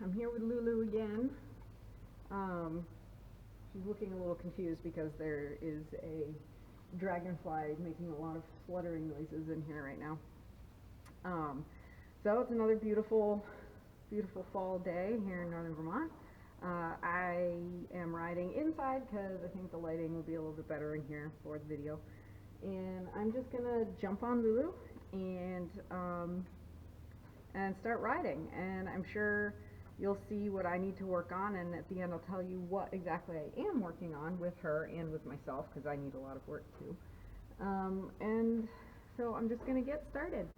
I'm here with Lulu again. She's looking a little confused because there is a dragonfly making a lot of fluttering noises in here right now. So it's another beautiful, beautiful fall day here in northern Vermont. I am riding inside because I think the lighting will be a little bit better in here for the video. And I'm just gonna jump on Lulu and start riding. And I'm sure you'll see what I need to work on, and at the end I'll tell you what exactly I am working on with her and with myself, because I need a lot of work too. And so I'm just gonna get started.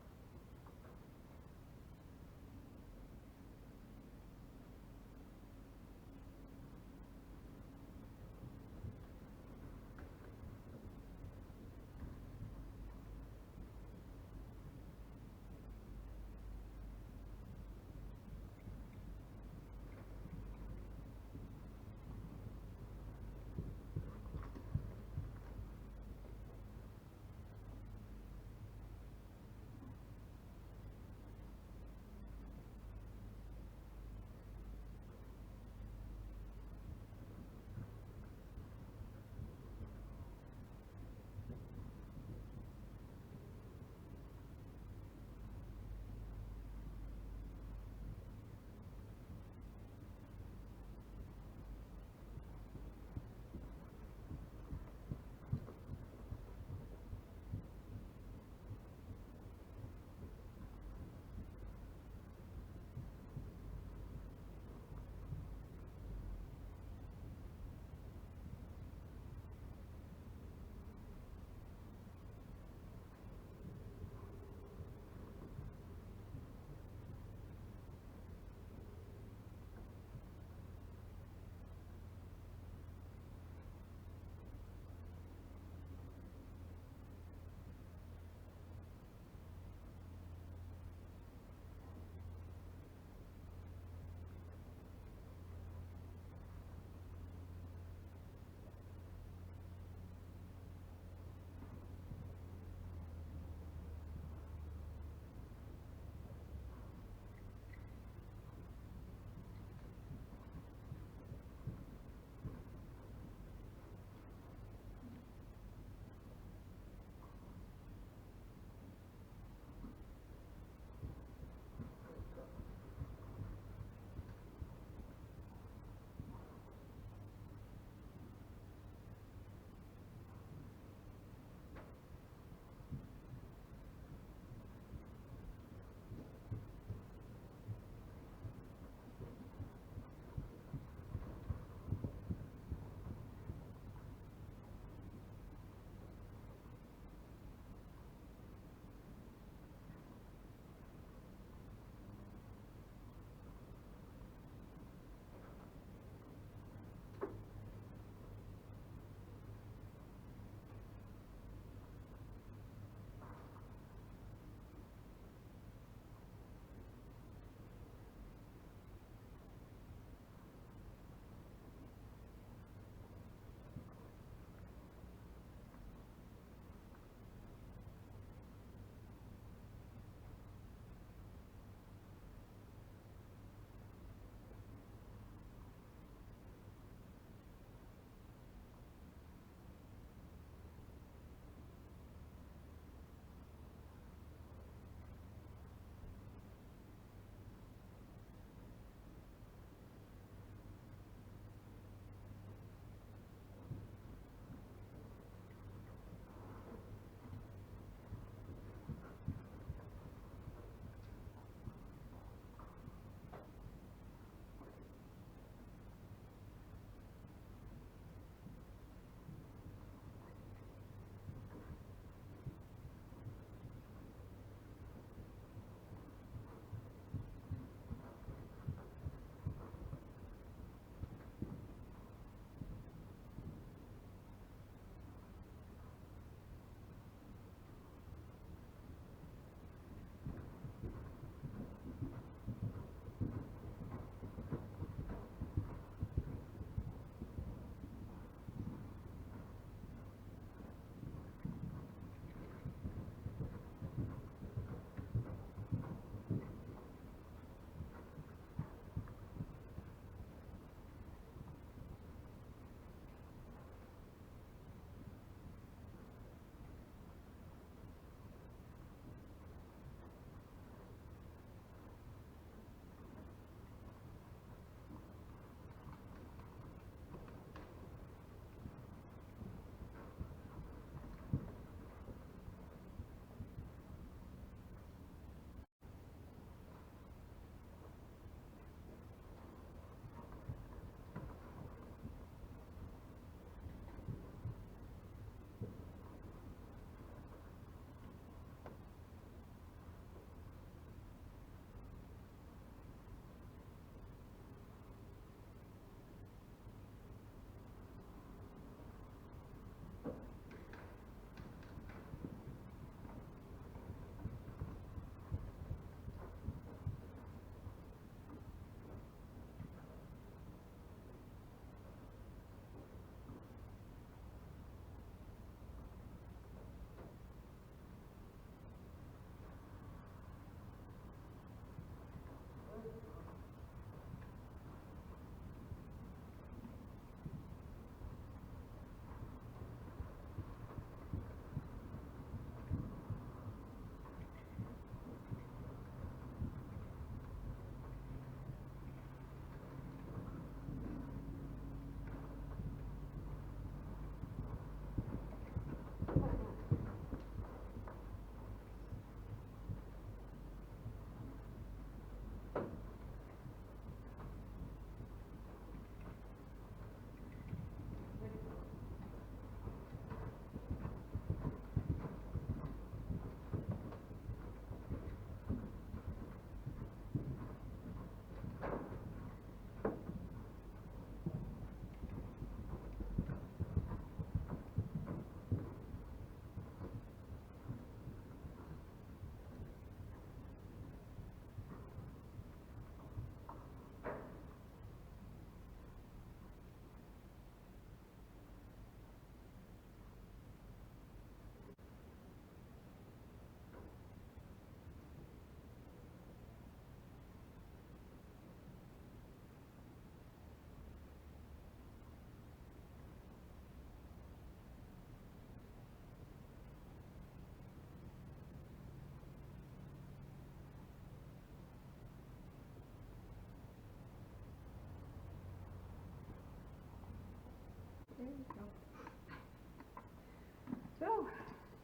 So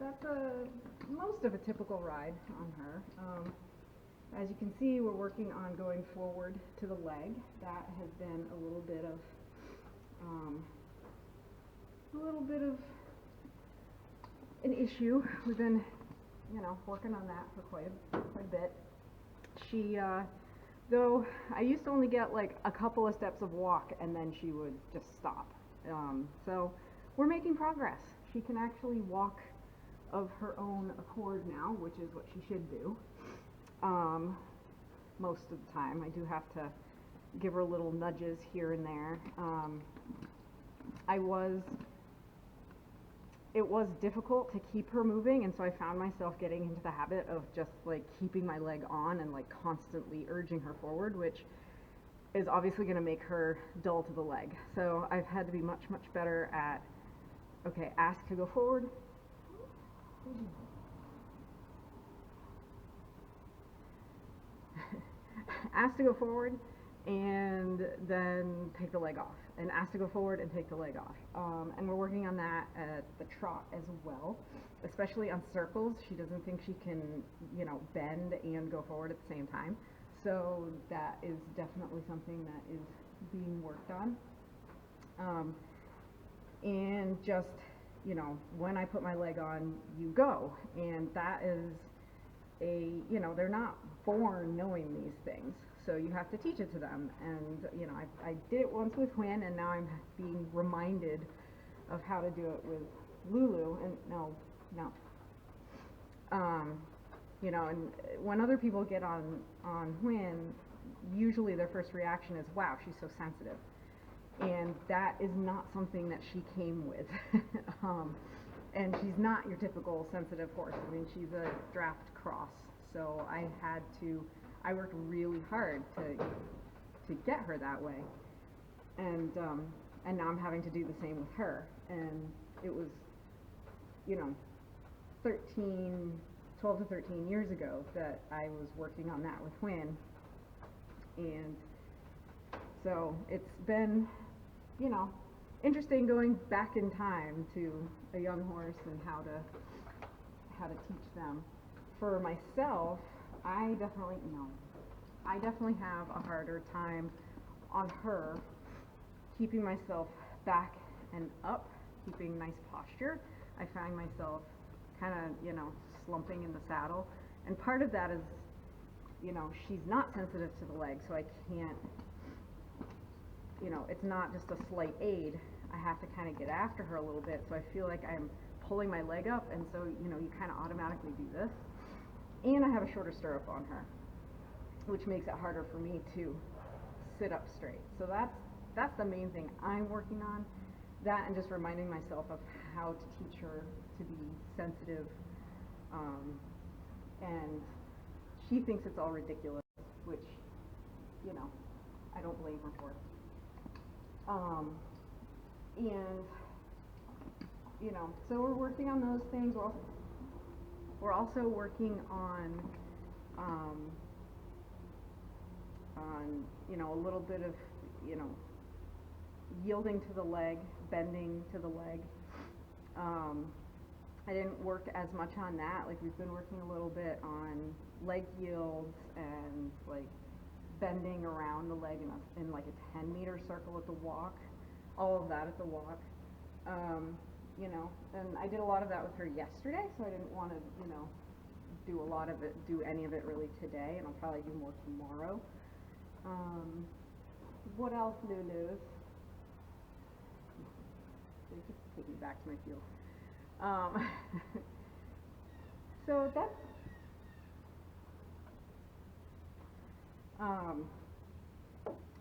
that's most of a typical ride on her. As you can see, we're working on going forward to the leg. That has been a little bit of an issue. We've been, working on that for quite a bit. She, though I used to only get like a couple of steps of walk and then she would just stop. So we're making progress. She can actually walk of her own accord now, which is what she should do. Most of the time. I do have to give her little nudges here and there. It was difficult to keep her moving, and so I found myself getting into the habit of just like keeping my leg on and like constantly urging her forward, which is obviously going to make her dull to the leg. So I've had to be much better at, okay, ask to go forward. Ask to go forward and then take the leg off, and ask to go forward and take the leg off. And we're working on that at the trot as well, especially on circles. She doesn't think she can, bend and go forward at the same time. So that is definitely something that is being worked on. And just, when I put my leg on, you go. And that is they're not born knowing these things. So you have to teach it to them. And, I did it once with Quinn, and now I'm being reminded of how to do it with Lulu. And no. And when other people get on Quinn, usually their first reaction is, wow, she's so sensitive. And that is not something that she came with. And she's not your typical sensitive horse. I mean, she's a draft cross. So I worked really hard to get her that way. And now I'm having to do the same with her. And it was, 12 to 13 years ago that I was working on that with Quinn. And so it's been, interesting going back in time to a young horse and how to teach them. For myself, I definitely have a harder time on her keeping myself back and up, keeping nice posture. I find myself kind of, slumping in the saddle. And part of that is, she's not sensitive to the leg, so I can't, it's not just a slight aid. I have to kind of get after her a little bit, so I feel like I'm pulling my leg up, and so, you kind of automatically do this. And I have a shorter stirrup on her, which makes it harder for me to sit up straight. So that's the main thing I'm working on. That, and just reminding myself of how to teach her to be sensitive. And she thinks it's all ridiculous, which, I don't blame her for. So we're working on those things. We're also working on a little bit of, yielding to the leg, bending to the leg. I didn't work as much on that. Like, we've been working a little bit on leg yields and like bending around the leg in like a 10-meter circle at the walk. All of that at the walk. And I did a lot of that with her yesterday, so I didn't want to, do any of it really today, and I'll probably do more tomorrow. What else, Lulu? Just take me back to my field. So that's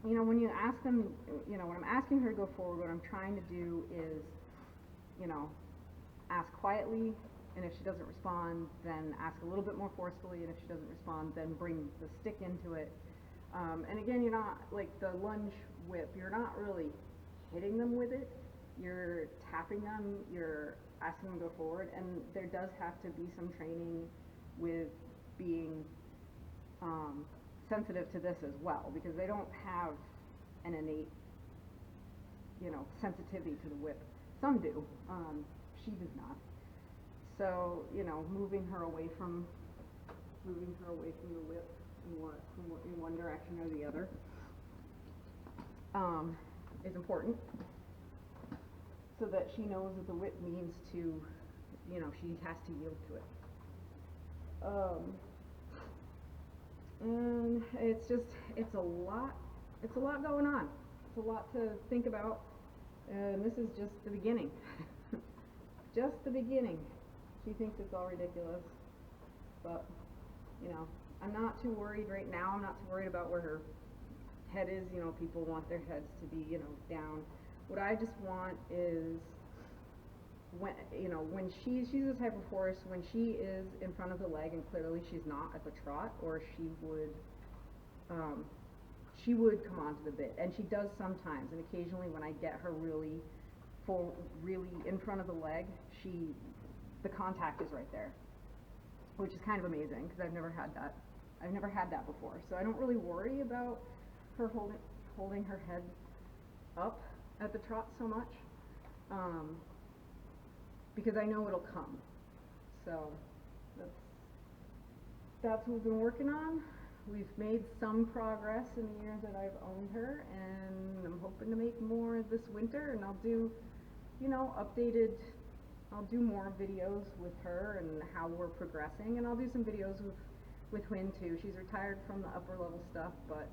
when you ask them, when I'm asking her to go forward, what I'm trying to do is, ask quietly, and if she doesn't respond, then ask a little bit more forcefully, and if she doesn't respond, then bring the stick into it. And again, you're not, like the lunge whip, you're not really hitting them with it. You're tapping them, you're asking them to go forward, and there does have to be some training with being sensitive to this as well, because they don't have an innate, sensitivity to the whip. Some do. She does not. So, you know, moving her away from the whip in one direction or the other is important, so that she knows that the whip means to, you know, she has to yield to it. And it's a lot going on. It's a lot to think about, and this is just the beginning. Just the beginning. She thinks it's all ridiculous, but, you know, I'm not too worried right now. I'm not too worried about where her head is. You know, people want their heads to be, you know, down. What I just want is, when, you know, when she's the type of horse, when she is in front of the leg, and clearly she's not at the trot, or she would come onto the bit, and she does sometimes, and occasionally when I get her really in front of the leg, the contact is right there, which is kind of amazing, because I've never had that before. So I don't really worry about her holding her head up at the trot so much, because I know it'll come. So that's what we've been working on. We've made some progress in the year that I've owned her, and I'm hoping to make more this winter, and I'll do, you know, I'll do more videos with her and how we're progressing, and I'll do some videos with Huynh too. She's retired from the upper level stuff, but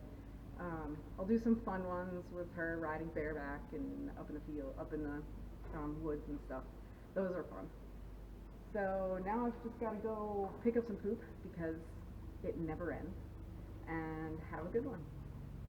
I'll do some fun ones with her riding bareback and up in the field, up in the woods and stuff. Those are fun. So now I've just got to go pick up some poop, because it never ends, and have a good one.